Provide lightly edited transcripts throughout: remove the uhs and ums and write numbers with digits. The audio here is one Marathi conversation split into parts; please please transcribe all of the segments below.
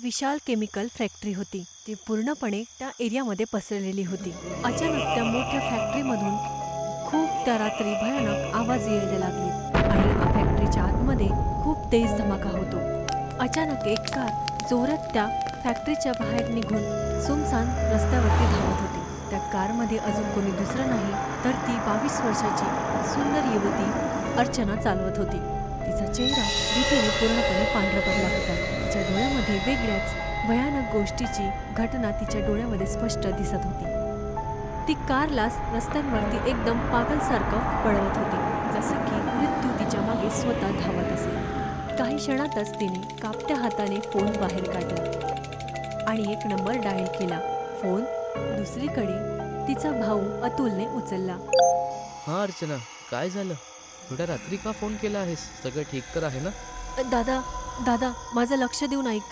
विशाल केमिकल फॅक्टरी होती. ती पूर्णपणे त्या एरियामध्ये पसरलेली होती. अचानक त्या मोठ्या फॅक्टरीमधून खूप त्या रात्री भयानक आवाज यायला लागले आणि फॅक्टरीच्या आतमध्ये खूप तेज धमाका होतो. अचानक एक कार जोरात त्या फॅक्टरीच्या बाहेर निघून सुनसान रस्त्यावरती धावत होती. त्या कारमध्ये अजून कोणी दुसरं नाही तर ती 22 वर्षाची सुंदर युवती अर्चना चालवत होती. तिचा चेहरा भीतीने पूर्णपणे पांढरा पडला होता. तिच्या डोळ्यामध्ये वेगळ्याच भयानक गोष्टीची घटना तिच्या डोळ्यामध्ये स्पष्ट दिसत होती. ती कारला रस्त्यांवरती एकदम पागलसारखं पळवत होती, जसं की मृत्यू तिच्या मागे स्वतः धावत असेल. काही क्षणातच तिने कापत्या हाताने फोन बाहेर काढला आणि एक नंबर डायल केला. फोन दुसरीकडे तिचा भाऊ अतुलने उचलला. हां अर्चना, काय झालं? एवढ्या रात्री का फोन केला आहेस? सगळं ठीक तर आहे ना? दादा दादा माझं लक्ष देऊन ऐक.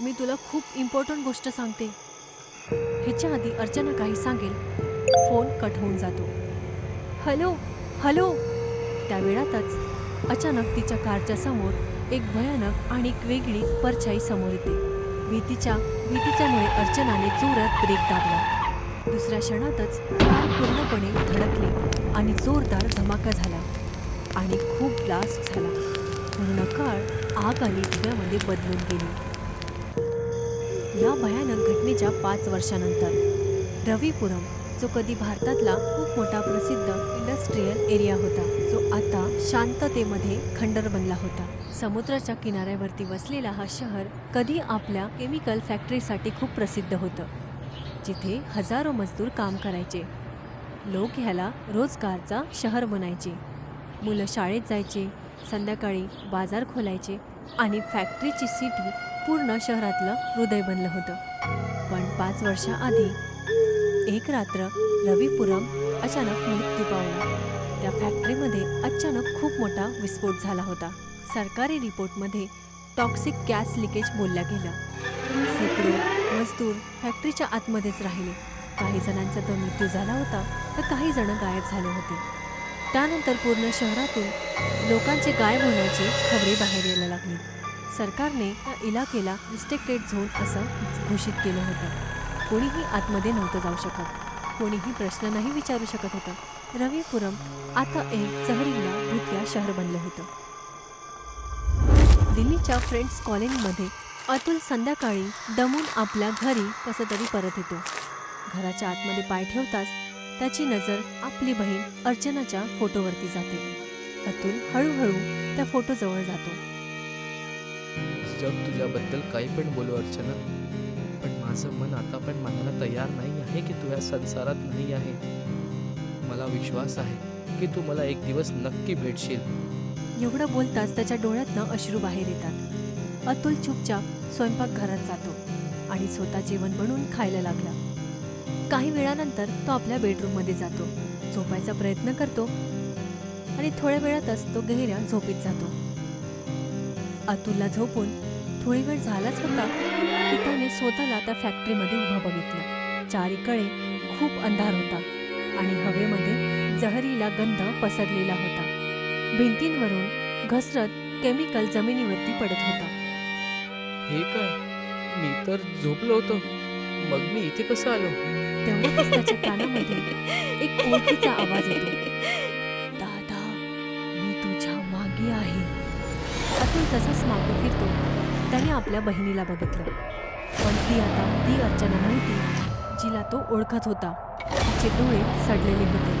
मी तुला खूप इम्पॉर्टंट गोष्ट सांगते. ह्याच्या आधी अर्चना काही सांगेल, फोन कट होऊन जातो. Hello hello. त्या वेळातच अचानक तिच्या कारच्या समोर एक भयानक आणि वेगळी परछाई समोर येते. भीतीच्यामुळे अर्चनाने जोरात ब्रेक दाबला. दुसऱ्या क्षणातच कार पूर्णपणे धडकली आणि जोरदार धमाका झाला आणि खूप ब्लास्ट झाला. पूर्ण कार आग आणि धुव्यामध्ये बदलून गेली. या भयानक घटनेच्या 5 वर्षानंतर रविपुरम, जो कधी भारतातला खूप मोठा प्रसिद्ध इंडस्ट्रियल एरिया होता, जो आता शांततेमध्ये खंडर बनला होता. समुद्राच्या किनाऱ्यावरती वसलेला हा शहर कधी आपल्या केमिकल फॅक्टरीसाठी खूप प्रसिद्ध होतं, जिथे हजारो मजदूर काम करायचे. लोक ह्याला रोजगारचा शहर म्हणायचे. मुलं शाळेत जायचे, संध्याकाळी बाजार खोलायचे आणि फॅक्टरीची सिटी पूर्ण शहरातलं हृदय बनलं होतं. पण 5 वर्षाआधी एक रात्र रविपुरम अचानक मृत्यू पावला. त्या फॅक्टरीमध्ये अचानक खूप मोठा विस्फोट झाला होता. सरकारी रिपोर्टमध्ये टॉक्सिक गॅस लिकेज बोललं गेलं. शेकडो मजदूर फॅक्टरीच्या आतमध्येच राहिले. काही जणांचा तर मृत्यू झाला होता तर काही जण गायब झाले होते. त्यानंतर पूर्ण शहरातून लोकांचे गायब होण्याची खबरे बाहेर यायला लागली. सरकारने या इलाकेला रिस्ट्रिक्टेड झोन असं घोषित केलं होतं. कोणीही आतमध्ये नव्हतं जाऊ शकत. कोणीही प्रश्न नाही विचारू शकत होतं. रविपुरम आता एक जहरीला भूतिया शहर बनलं होतं. दिल्लीच्या फ्रेंड्स कॉलनीमध्ये अतुल संध्याकाळी दमून आपल्या घरी कसं तरी परत येतो. घराच्या आतमध्ये पाय ठेवताच त्याची नजर आपली बहीण अर्चनाच्या फोटोवरती जाते. अतुल हळूहळू त्या फोटोजवळ जातो. जग तुझ्याबद्दल काही पण बोलू अर्चना, पण माझं मन आता पण मानायला तयार नाही आहे की तू या संसारात नाही आहे. मला विश्वास आहे की तू मला एक दिवस नक्की भेटशील. एवढं बोलताच त्याच्या डोळ्यातनं अश्रू बाहेर येतात. अतुल चुपचाप स्वयंपाकघरात जातो आणि स्वतः जेवण बनवून खायला लागला. काही वेळानंतर तो आपल्या बेडरूममध्ये जातो, झोपायचा प्रयत्न करतो आणि थोड्या वेळातच तो गहिऱ्या झोपेत जातो. अतुलला झोपून थोडी वेळ झालाच होता की त्याने स्वतःला त्या फॅक्टरीमध्ये उभं बघितलं. चारीकडे खूप अंधार होता आणि हवेमध्ये जहरीला गंध पसरलेला होता. भिंतींवरून घसरत केमिकल जमिनीवरती पडत होता. हे काय? मी तर झोपलो होतो, मग मी इथे कसं आलो? तेव्हाच त्याच्या कानामध्ये एक ओळखीचा आवाज येतो. दादा, मी तुझ्या मागे आहे. अतुल तसाच मागे फिरतो. त्याने आपल्या बहिणीला बघितलं, पण ती अर्चना नव्हती जिला तो ओळखत होता. तिचे डोळे सडलेले होते,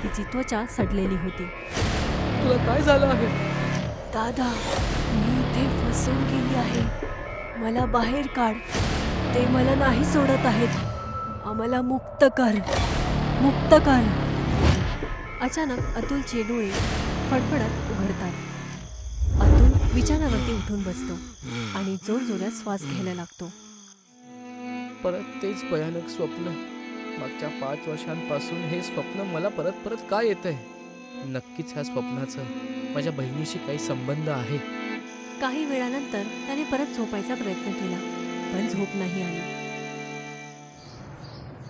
तिची त्वचा सडलेली होती. तुला काय झालं आहे? दादा, मी इथे फसून गेली आहे. मला बाहेर काढ. ते मला नाही सोडत आहेत. आम्हाला मुक्त कर, मुक्त कर. अचानक अतुलचे डोळे फडफडत उघडतात. अतुल विछाण्यावरती उठून बसतो आणि जोरजोरात श्वास घ्यायला लागतो. परत तेच भयानक स्वप्न. मागच्या 5 वर्षांपासून हे स्वप्न मला परत परत का येतंय? नक्कीच ह्या स्वप्नाचा माझ्या बहिणीशी काही संबंध आहे. काही वेळानंतर त्याने परत झोपायचा प्रयत्न केला, पण झोप नाही आली.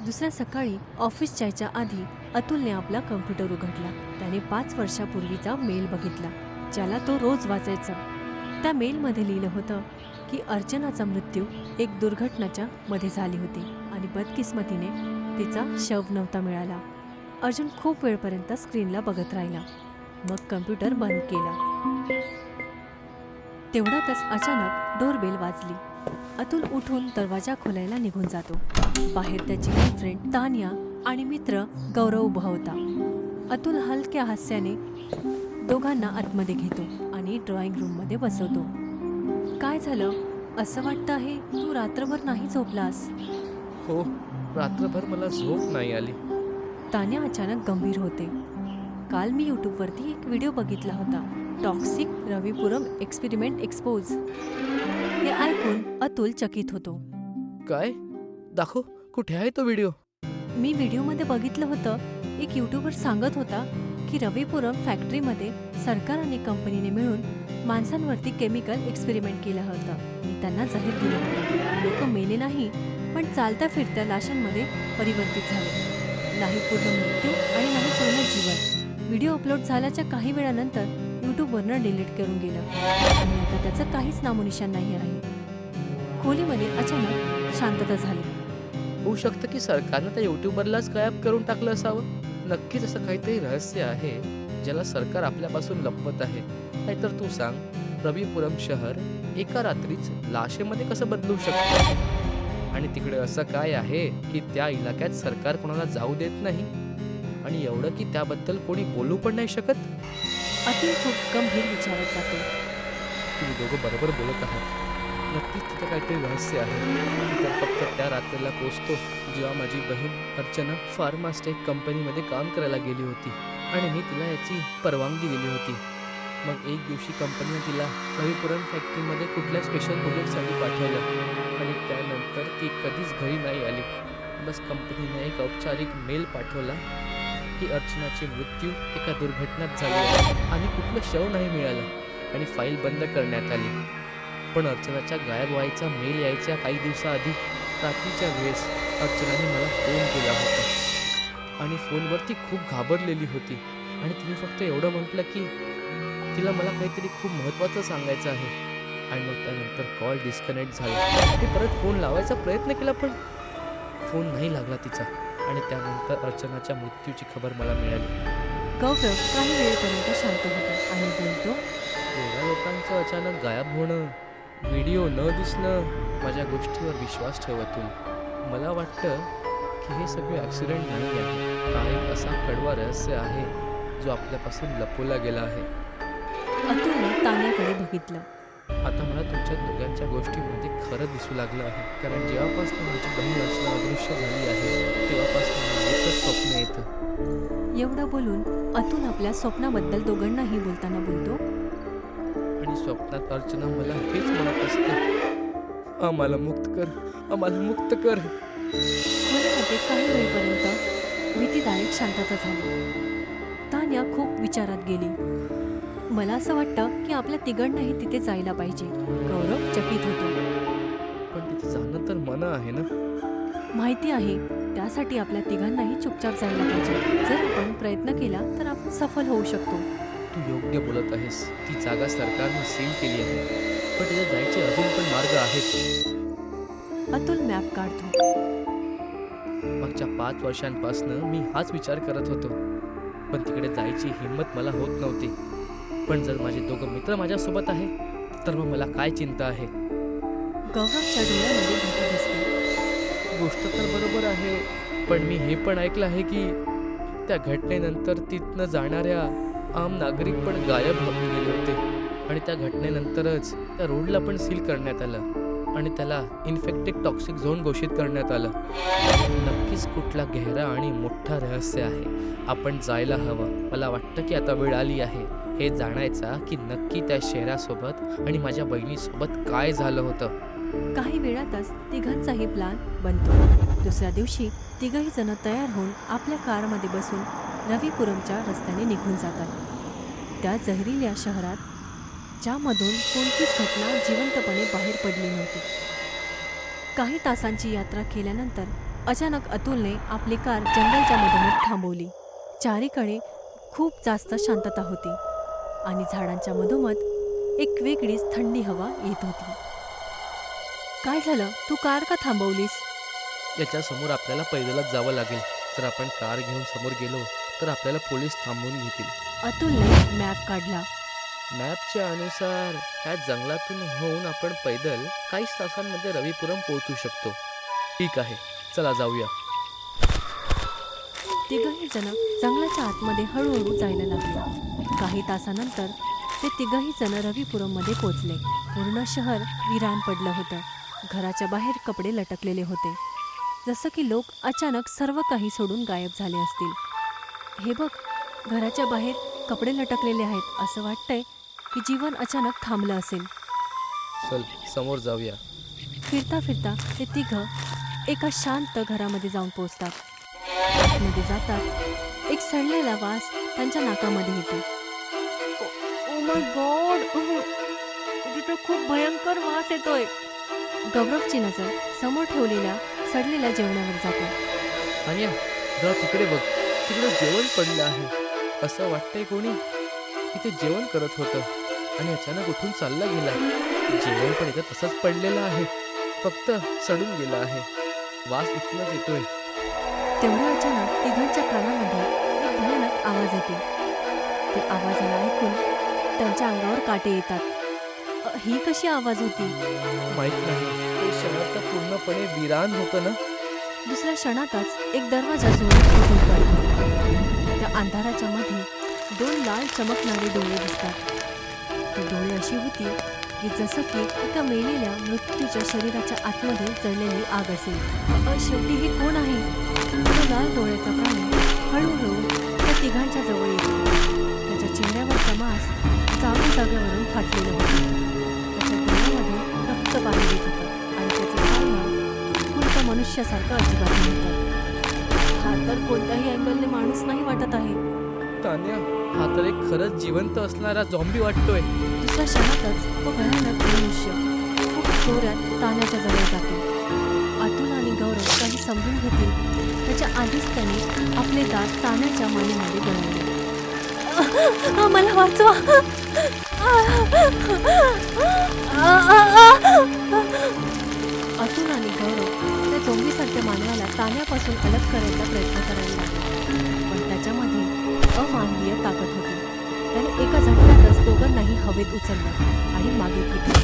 दुसऱ्या सकाळी ऑफिस जायच्या आधी अतुलने आपला कम्प्युटर उघडला. त्याने 5 वर्षापूर्वीचा मेल बघितला, ज्याला तो रोज वाचायचा. त्या मेलमध्ये लिहिलं होतं की अर्चनाचा मृत्यू एक दुर्घटनेच्या मध्ये झाली होती आणि बदकिस्मतीने तिचा शव नव्हता मिळाला. अर्जुन खूप वेळपर्यंत स्क्रीनला बघत राहिला. मग कम्प्युटर बंद केला. तेवढ्यातच अचानक डोरबेल वाजली. अतुल उठून दरवाजा खोलायला निघून जातो. बाहेर त्याची गर्लफ्रेंड तान्या आणि मित्र गौरव उभा होता. अतुल हलक्या हास्याने दोघांना आतमध्ये घेतो आणि ड्रॉइंग रूममध्ये बसवतो. काय झालं? असं वाटतं आहे तू रात्रभर नाही झोपलास. हो, रात्रभर मला झोप नाही आली. तान्या अचानक गंभीर होते. काल मी यूट्यूबवरती एक व्हिडिओ बघितला होता, टॉक्सिक रविपुरम एक्सपेरिमेंट एक्सपोज. हे ऐकून अतुल चकित होतो. काय? दाखव, कुठे आहे तो व्हिडिओ? मी व्हिडिओमध्ये बघितलं होतं. एक यूट्यूबर सांगत होता की रविपुरम फॅक्टरीमध्ये सरकार आणि कंपनीने मिळून माणसांवरती केमिकल एक्सपेरिमेंट केलं होतं आणि त्यांना जाहीर दिलं होतं. लोक मेले नाही, पण चालत्या फिरत्या लाशांमध्ये परिवर्तित झाले. नाही पूर्ण मृत्यू आणि नाही पूर्ण जीवन. व्हिडिओ अपलोड झाल्याच्या काही वेळानंतर यूट्यूबवरनं डिलीट करून गेलं आणि आता त्याचं काहीच नामोनिशाण नाही आहे. खोलीमध्ये अचानक शांतता झाली. होऊ शकतं की सरकारनं त्या युट्यूबरलाच गायब करून टाकलं असावं. नक्कीच असं काहीतरी रहस्य आहे ज्याला सरकार आपल्यापासून लपवत आहे. नाहीतर तू सांग, रविपुरम शहर एका रात्रीच लाशेमध्ये कसं बदलू शकतं? आणि तिकडे असं काय आहे की त्या इलाक्यात सरकार कोणाला जाऊ देत नाही आणि एवढं की त्याबद्दल कोणी बोलू पण नाही शकत? अतुल खूप गंभीर विचारात जातो. तुम्ही दोघं बरोबर बोलत आहात. नक्कीच तिथं काहीतरी रहस्य आहे. मी तर फक्त त्या रात्रीला पोचतो जेव्हा माझी बहीण अर्चना फार्मास्टेक कंपनीमध्ये काम करायला गेली होती आणि मी तिला याची परवानगी दिली होती. मग एक दिवशी कंपनीने तिला रविपुरम फॅक्टरीमध्ये कुठल्या स्पेशल प्रोजेक्टसाठी पाठवलं आणि त्यानंतर ती कधीच घरी नाही आली. बस कंपनीने एक औपचारिक मेल पाठवला की अर्चनाची मृत्यू एका दुर्घटनेत झाली आहे आणि कुठलं शव नाही मिळालं आणि फाईल बंद करण्यात आली. पण अर्चनाच्या गायब व्हायचा मेल यायच्या काही दिवसाआधी रात्रीच्या वेळेस अर्चनाने मला फोन केला होता आणि फोनवर ती खूप घाबरलेली होती आणि तिने फक्त एवढं म्हटलं की तिला मला काहीतरी खूप महत्त्वाचं सांगायचं आहे. आणि मग त्यानंतर कॉल डिस्कनेक्ट झाला. मी परत फोन लावायचा प्रयत्न केला पण फोन नाही लागला तिचा आणि त्यानंतर अर्चनाच्या मृत्यूची खबर मला मिळाली. गौरव काही वेळपर्यंत शांत होता आणि बोलतो, एवढ्या लोकांचं अचानक गायब होणं, व्हिडिओ न दिसणं, माझ्या गोष्टीवर विश्वास ठेवतून मला वाटतं की हे सगळे ॲक्सिडेंट नाही आहे. हा एक असा कडवा रहस्य आहे जो आपल्यापासून लपवला गेला आहे. अतुलने तान्याकडे बघितलं. आता मला तुमच्या दोघांच्या गोष्टीमध्ये खरं दिसू लागलं आहे. कारण जेव्हापासून माझी बहीण अर्चना अदृश्य झाली आहे तेव्हापासून मला एकच स्वप्न येतं. एवढं बोलून अतुल आपल्या स्वप्नाबद्दल दोघांनाही बोलताना बोलतो, आणि स्वप्नात अर्चना मला हेच म्हणत असते, आम्हाला मुक्त कर, आम्हाला मुक्त कर. खोलीमध्ये काही वेळपर्यंत भीतीदायक शांतता झाली. तान्या खूप विचारात गेली. मला असं वाटतं की आपल्या तिघांनाही तिथे जायला पाहिजे. गौरव चकित होतो. पण तिथे जाणं तर मना आहे ना? माहिती आहे, त्यासाठी आपल्या तिघांनाही चुपचाप जायला पाहिजे. जर आपण प्रयत्न केला तर आपण सफल होऊ शकतो. तू योग्य बोलत आहेस. ती जागा सरकारने सील केली आहे, पण तिथे जायचे अजून पण मार्ग आहेत. अतुल मॅप काढतो. मागच्या 5 वर्षांपासून मी हाच विचार करत होतो, पण तिकडे जायची हिंमत मला होत नव्हती. पण जर माझे दोघं मित्र माझ्यासोबत आहे तर मग मला काय चिंता आहे? गौरवच्या डोळ्यामध्ये भीती दिसते. गोष्ट तर बरोबर आहे, पण मी हे पण ऐकलं आहे की त्या घटनेनंतर तिथनं जाणाऱ्या आम नागरिक पण गायब होऊन गेले होते आणि त्या घटनेनंतरच त्या रोडला पण सील करण्यात आलं आणि त्याला इन्फेक्टेड टॉक्सिक झोन घोषित करण्यात आलं. नक्कीच कुठला गहरा आणि मोठा रहस्य आहे. आपण जायला हवं. मला वाटतं की आता वेळ आली आहे हे जाणायचा की नक्की त्या शहरासोबत आणि माझ्या बहिणीसोबत काय झालं होतं. काही वेळातच तिघांचाही प्लॅन बनतो. दुसऱ्या दिवशी तिघही जण तयार होऊन आपल्या कारमध्ये बसून रविपुरमच्या रस्त्याने निघून जातात. त्या जहरील्या शहरात ज्यामधून कोणतीच घटना जिवंतपणे बाहेर पडली नव्हती. काही तासांची यात्रा केल्यानंतर अचानक अतुलने आपली कार जंगलच्या मधोमध थांबवली. चारीकडे खूप जास्त शांतता होती आणि झाडांच्या मधोमध एक वेगळीच थंडी हवा येत होती. काय झालं? तू कार का थांबवलीस? याच्या समोर आपल्याला पैदलच जावं लागेल. जर आपण कार घेऊन समोर गेलो तर आपल्याला पोलीस थांबवून घेतील. अतुलने मॅप काढला. मॅपच्या अनुसार ह्या जंगलातून होऊन आपण पैदल काहीच तासांमध्ये रविपुरम पोहोचू शकतो. ठीक आहे, चला जाऊया. तिघही जण जंगलाच्या आतमध्ये हळूहळू जायला लागले. काही तासानंतर ते तिघही जण रविपुरममध्ये पोचले. पूर्ण शहर विरान पडलं होतं. घराच्या बाहेर कपडे लटकलेले होते, जसं की लोक अचानक सर्व काही सोडून गायब झाले असतील. हे बघ, घराच्या बाहेर कपडे लटकलेले आहेत. असं वाटतंय की जीवन अचानक थांबलं असेल. चल समोर जाऊया. फिरता फिरता ते तिघं एका शांत घरामध्ये जाऊन पोचतात. आतमध्ये जातात. एक सडलेला वास त्यांच्या नाकामध्ये येतो. ओ माय गॉड, तिथे खूप भयंकर वास येतोय. गौरवची नजर समोर ठेवलेल्या सडलेल्या जेवणावर जाते. तान्या, जरा तिकडे बघ. तिकडे जेवण पडलं आहे. असं वाटतंय कोणी इथे जेवण करत होतं आणि अचानक उठून चालला गेला. जेवण पण इथं तसंच पडलेलं आहे, फक्त सडून गेलं आहे. वास इथनंच येतोय. तेवढ्या अचानक तिघांच्या कानामध्ये एक भयानक आवाज येते. ते आवाजाला ऐकून त्यांच्या अंगावर काटे येतात. ही कशी आवाज होती? माहित नाही, ते शहर तर पूर्णपणे विरान होतं ना. दुसऱ्या क्षणातच एक दरवाजा जोरात फुटून पडला. त्या अंधाराच्या मध्ये दोन लाल चमकणारे डोळे दिसतात. ती डोळे अशी होती की जसं की एका मेलेल्या मृत्यूच्या शरीराच्या आतमध्ये जळलेली आग असेल. शेवटी हे कोण आहे? तो लाल डोळ्याचा प्राणी हळूहळू त्या तिघांच्या जवळ येतो. त्याच्या चेहऱ्यावरचा मांस जागेवरून फाटलेलं होतं. त्याच्या डोळ्यामधून रक्त बाहेर येत होतं आणि त्याचं चालणं कोणत्या मनुष्यासारखं अजिबात नव्हतं. हा तर कोणत्याही अँगलने माणूस नाही वाटत आहे. तान्या, हा तर एक खरंच जिवंत असणारा झॉम्बी वाटतोय. दुसऱ्या क्षणातच तो भयानक मनुष्य खूप जोरात तान्याच्या जवळ जातो. अतुल आणि गौरव काही समजून घेतील त्याच्या आधीच त्याने आपले दात तान्याच्या मानेमध्ये गळवले. मला वाचवा. अतुल आणि गौरव त्या झोंबीसारख्या मानवाला तान्यापासून अलग करायचा प्रयत्न करायला लागले, पण त्याच्यामध्ये अमानवीय ताकद होती. त्याने एका झटक्यातच दोघांनाही हवेत उचललं आणि मागे फेकलं.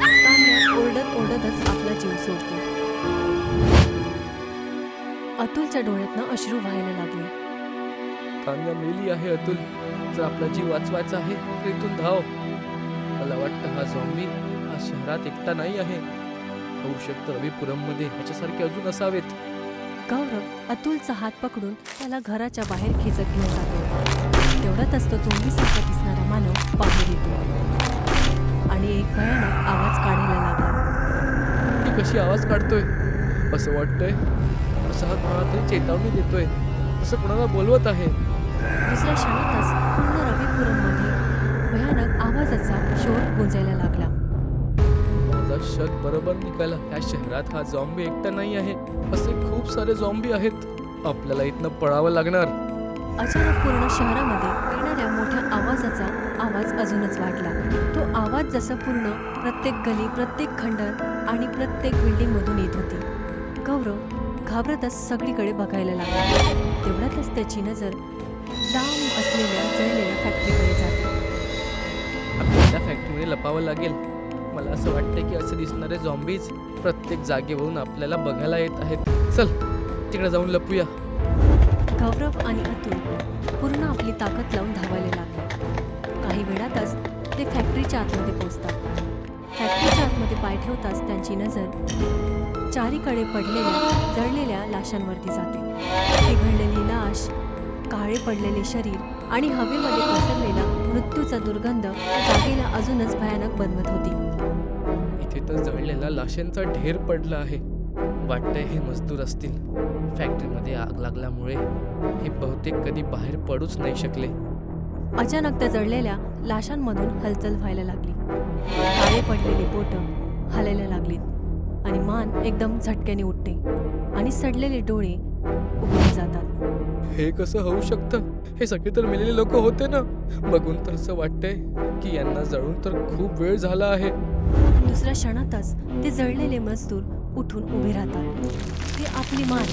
तान्या ओरडत ओरडतच आपला जीव सोडतो. अतुलच्या डोळ्यातनं अश्रू व्हायला लागले. तान्या मेली आहे. अतुल, जर आपला जीव वाचवायचा आहे तर इथून धाव. मला वाटतं हा झॉम्बी हा शहरात एकटा नाही आहे. होऊ शकतं रविपुरम मध्ये ह्याच्यासारखे अजून असावेत. गौरव अतुलचा हात पकडून त्याला घराच्या बाहेर खेचत घेऊन जातो. तेवढ्यातच तो झोंबीसारखा दिसणारा मानव बाहेर येतो आणि एक भयानक आवाज काढायला लागला. ती कशी आवाज काढतोय? असं वाटतंय असं हा कोणाला तरी चेतावणी देतोय, असं कोणाला बोलवत आहे. दुसऱ्या क्षणातच पूर्ण रविपुरममध्ये भयानक आवाजाचा शोर गुंजायला लागला. माझा शक बरोबर निघाला. ह्या शहरात हा झॉम्बी एकटा नाही आहे, असे खूप सारे झॉम्बी आहेत. आपल्याला इथनं पळावं लागणार. अचानक पूर्ण शहरामध्ये येणाऱ्या मोठ्या आवाजाचा आवाज अजूनच वाढला. तो आवाज जसं पूर्ण प्रत्येक गली, प्रत्येक खंडर आणि प्रत्येक बिल्डिंगमधून येत होती. गौरव घाबरतच सगळीकडे बघायला लागला. तेवढ्यातच त्याची नजर लांब असलेल्या जळलेल्या फॅक्टरीकडे जाते. आपल्याला त्या फॅक्टरीमध्ये लपावं लागेल. मला असं वाटतं की असे दिसणारे झॉम्बीज प्रत्येक जागेवरून आपल्याला बघायला येत आहेत. चल तिकडे जाऊन लपूया. गौरव आणि अतुल पूर्ण आपली ताकद लावून धावायला लागले. काही वेळातच ते फॅक्टरीच्या आतमध्ये पोहोचतात. फॅक्टरीच्या आतमध्ये पाय ठेवताच त्यांची नजर चारीकडे पडलेल्या जळलेल्या लाशांवरती जाते. पिघळलेली लाश, काळे पडलेले शरीर आणि हवेमध्ये पसरलेला मृत्यूचा दुर्गंध जागेला अजूनच भयानक बनवत होती. इथे तर जळलेला लाशांचा ढेर पडला आहे. वाटतंय हे मजदूर असतील. फॅक्टरीमध्ये आग लागल्यामुळे हे बहुतेक कधी बाहेर पडूच नाही शकले. अचानक त्या जळलेल्या लाशांमधून हालचाल व्हायला लागली. काळे पडलेली बोटं हलायला लागलीत आणि मान एकदम झटक्याने उठते आणि सडलेले डोळे उभे जातात. हे कसं होऊ शकतं? हे सगळे तर मेलेले लोक होते ना. बघून तर असं वाटतंय की यांना जळून तर खूप वेळ झाला आहे. दुसऱ्या क्षणातच ते जळलेले मजदूर उठून उभे राहतात. ते आपली मान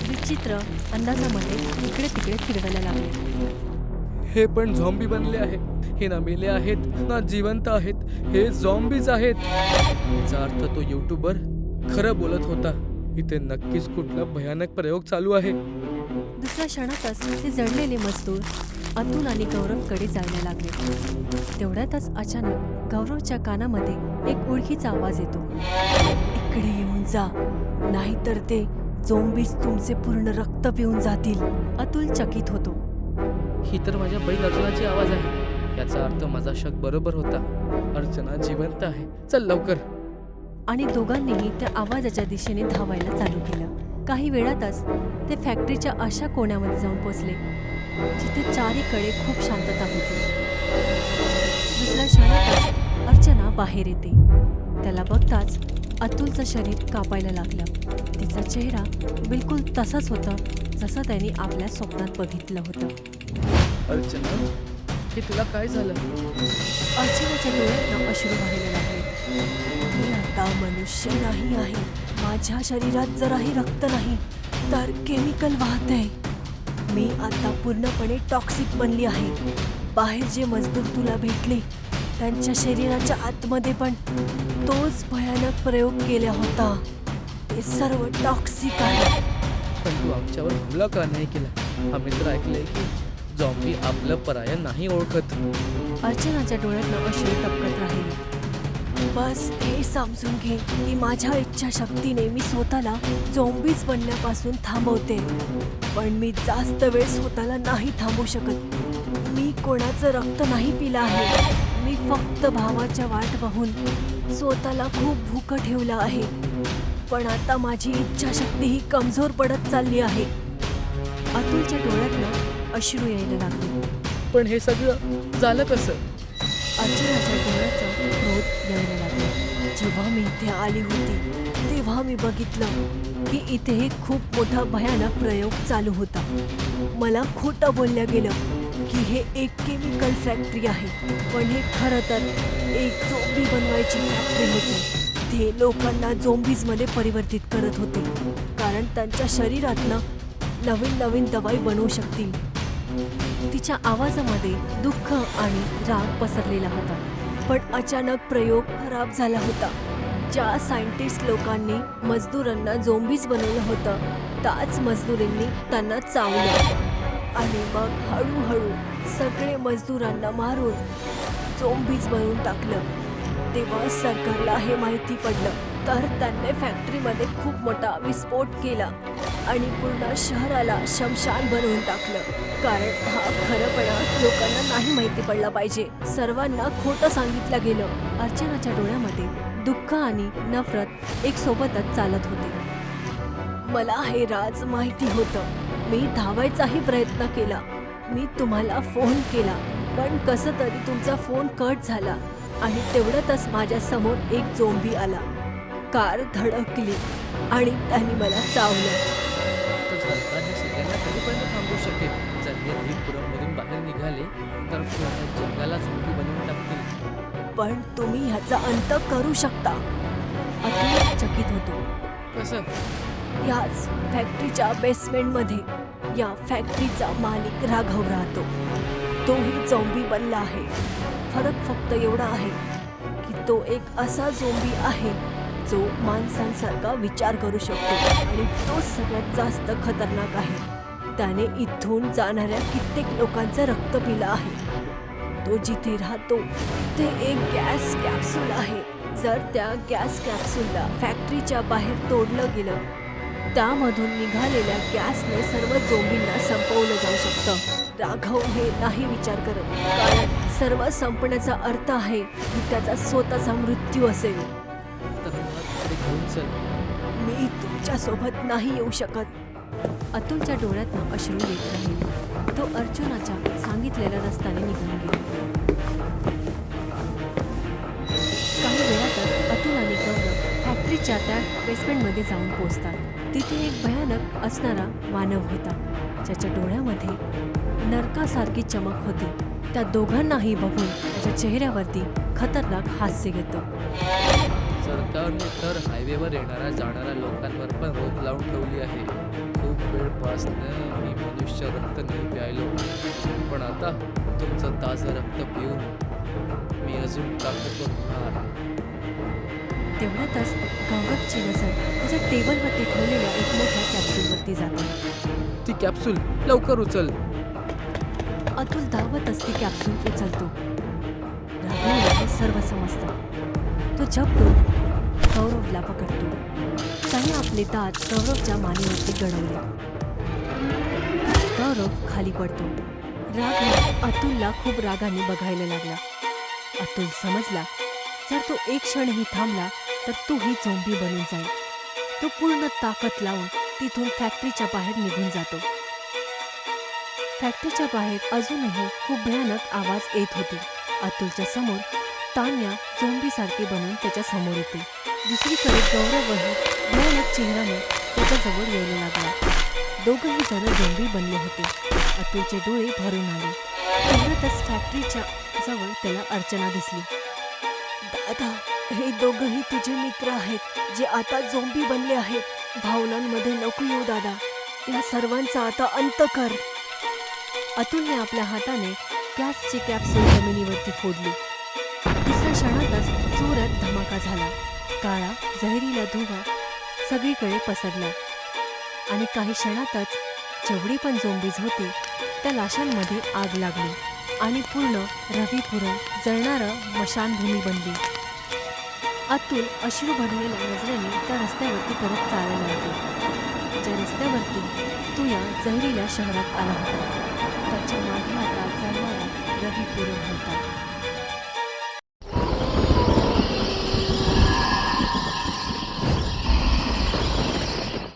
विचित्र अंदाजामध्ये इकडे तिकडे फिरवायला लागले. हे पण झॉम्बी बनले आहे. हे ना मेले आहेत ना जिवंत आहेत. हे झॉम्बीज आहेत. याचा अर्थ तो यूट्यूबर खरं बोलत होता. इथे नक्कीच कुठला भयानक प्रयोग चालू आहे. दुसऱ्या क्षणातच ते जळलेले मजदूर अतुल आणि गौरवकडे जायला लागले. तेवढ्यातच अचानक गौरवच्या कानामध्ये एक ओळखीचा आवाज येतो. इकडे येऊन जा, नाहीतर ते झोंबीज तुमचे पूर्ण रक्त पिऊन जातील. अतुल चकित होतो. ही तर माझ्या बहीण अर्चनाची आवाज आहे. याचा अर्थ माझा शक बरोबर होता. अर्चना जिवंत आहे. चल लवकर. आणि दोघांनीही त्या आवाजाच्या दिशेने धावायला चालू केलं. काही वेळातच ते फॅक्टरीच्या अशा कोण्यामध्ये जाऊन पोचले जिथे चारीकडे खूप शांतता होती. दुसऱ्या क्षणातच अर्चना बाहेर येते. त्याला बघताच अतुलचं शरीर कापायला लागलं. तिचा चेहरा बिलकुल तसाच होता जसं त्याने आपल्या स्वप्नात बघितलं होतं. अर्चना, हे तुला काय झालं? अर्चनाच्या डोळ्यातनं अश्रू व्हायला लागले. मी आता मनुष्य नाही आहे. माझ्या शरीरात जराही रक्त नाही तर केमिकल वाहतंय. मी आता पूर्णपणे टॉक्सिक बनली आहे. बाहेर जे मजदूर तुला भेटले त्यांच्या शरीराच्या आतमध्ये पण तोच भयानक प्रयोग केला होता. ते सर्व टॉक्सिक आहे. पण तू आमच्यावर हमला का नाही केला? आम्ही तर ऐकलंय की झॉम्बी आपलं पराया नाही ओळखत. अर्चनाच्या डोळ्यातनं अश्रू टपकत राहिले. बस हे समजून घे की माझ्या इच्छाशक्तीने मी स्वतःला झोंबीज बनण्यापासून थांबवते. पण मी जास्त वेळ स्वतःला नाही थांबवू शकत. मी कोणाचं रक्त नाही पिलं आहे. मी फक्त भावाच्या वाट पाहून स्वतःला खूप भूक ठेवलं आहे. पण आता माझी इच्छाशक्ती ही कमजोर पडत चालली आहे. अतुलच्या डोळ्यातनं अश्रू यायला लागले. पण हे सगळं झालं कसं? अर्चनाच्या डोळ्याचा क्रोध यायला लागला. जेव्हा मी इथे आली होती तेव्हा मी बघितलं की इथे खूप मोठा भयानक प्रयोग चालू होता. मला खोटं बोललं गेलं की हे एक केमिकल फॅक्टरी आहे. पण हे खरं तर एक झोंबी बनवायची फॅक्टरी होती. ते लोकांना झोंबीजमध्ये परिवर्तित करत होते कारण त्यांच्या शरीरातनं नवीन नवीन दवाई बनवू शकतील. तिच्या आवाजामध्ये दुःख आणि राग पसरलेला होता. पण अचानक प्रयोग खराब झाला होता. ज्या सायंटिस्ट लोकांनी मजदूरांना झोंबीज बनवलं होतं त्याच मजदुरांनी त्यांना चावलं आणि मग हळूहळू सगळे मजदूरांना मारून झोंबीज बनवून टाकलं. तेव्हा सरकारला हे माहिती पडलं तर त्यांनी फॅक्टरीमध्ये खूप मोठा विस्फोट केला आणि पूर्ण शहराला शमशान बनवून टाकलं. कारण हा खरंपणा लोकांना नाही माहिती पडला पाहिजे. सर्वांना खोटं सांगितलं गेलं. अर्चनाच्या डोळ्यामध्ये दुःख आणि नफरत एक सोबतच चालत होते. मला हे राज माहिती होतं. मी धावायचाही प्रयत्न केला. मी तुम्हाला फोन केला पण कसं तरी तुमचा फोन कट झाला आणि तेवढ्यातच माझ्या समोर एक झोंबी आला. कार धडकली आणि त्याने मला चावलं. तर सरकार हे सगळ्यांना कधीपर्यंत थांबवू शकेल? जर हे द्वीपपुरमधून बाहेर निघाले तर पूर्ण जगाला झोंबी बनवून टाकतील. पण तुम्ही ह्याचा अंत करू शकता. अतुल चकित होतो. कसं? याच फॅक्टरीच्या बेसमेंटमध्ये या फॅक्टरीचा मालिक राघव राहतो. तोही झोंबी बनला आहे. फरक फक्त एवढा आहे की तो एक असा झोंबी आहे जो माणसांसारखा विचार करू शकतो आणि तो सगळ्यात जास्त खतरनाक आहे. त्याने इथून जाणाऱ्या कित्येक लोकांचं रक्त पिलं आहे. तो जिथे राहतो ते एक गॅस कॅप्सूल आहे. जर त्या गॅस कॅप्सूलला फॅक्टरीच्या बाहेर तोडलं गेलं त्यामधून निघालेल्या गॅसने सर्व झोंबींना संपवलं जाऊ शकतं. राघव हे नाही विचार करत कारण सर्व संपण्याचा अर्थ आहे की त्याचा स्वतःचा मृत्यू असेल. तर मला तिकडे घेऊन चल. मी तुमच्या सोबत नाही येऊ शकत. अतुलच्या डोळ्यातनं अश्रू येत राहिले. तो अर्चनाच्या सांगितलेल्या रस्त्याने निघून गेला. काही वेळातच अतुल आणि गौरव फॅक्टरीच्या त्या बेसमेंटमध्ये जाऊन पोहोचतात. तिथे एक भयानक असणारा मानव होता, ज्याच्या डोळ्यामध्ये नरकासारखी चमक होती. त्या दोघांनाही बघून त्याच्या चेहऱ्यावरती खतरनाक हास्य येतं. सरकारने तर हायवेवर येणाऱ्या जाणाऱ्या लोकांवर पण रोक लावून ठेवली आहे. खूप वेळपासनं मी मनुष्य रक्त नाही प्यायलो, पण आता तुमचं ताजं रक्त पिऊन मी अजून ताकदवर होणार. तेवढ्यातच गौरवची नजर त्याच्या टेबलवरती ठेवलेल्या एक मोठ्या कॅप्सूलवरती जाते. ती कॅप्सूल लवकर उचल. अतुल धावतच ती कॅप्सूल उचलतो. राघवला हे सर्व समजतं. तो झपटून गौरवला पकडतो. त्याने आपले दात गौरवच्या मानेवरती गडवले. गौरव खाली पडतो. राघव अतुलला खूप रागाने बघायला लागला. अतुल समजला, जर तो एक क्षणही थांबला तर तोही झोंबी बनून जाईल. तो पूर्ण ताकद लावून तिथून फॅक्टरीच्या बाहेर निघून जातो. फॅक्टरीच्या बाहेर अजूनही खूप भयानक आवाज येत होते. अतुलच्या समोर तान्या झोंबीसारखी बनून त्याच्या समोर येते. दुसरीकडे गौरवही भयानक चिन्हाने त्याच्याजवळ यायला लागला. दोघंही जण झोंबी बनले होते. अतुलचे डोळे भरून आले. तेवढ्यातच फॅक्टरीच्या जवळ त्याला अर्चना दिसली. दादा, हे दोघंही तुझे मित्र आहेत, जे आता झोंबी बनले आहेत. भावनांमध्ये नको येऊ दादा. या सर्वांचा आता अंत कर. अतुलने आपल्या हाताने गॅसची कॅप्सूल जमिनीवरती फोडली. दुसऱ्या क्षणातच जोरात धमाका झाला. काळा जहरीला धुवा सगळीकडे पसरला आणि काही क्षणातच जेवढी पण झोंबीज होती त्या लाशांमध्ये आग लागली आणि पूर्ण रविपुरम जळणारं मशानभूमी बनली. अतुल अश्रू भरलेल्या नजरेने त्या रस्त्यावरती परत चालायला लागले. ज्या रस्त्यावरती तो या जहरील्या शहरात आला होता, त्याच्या मागे आता जळणारा रविपुरम होता.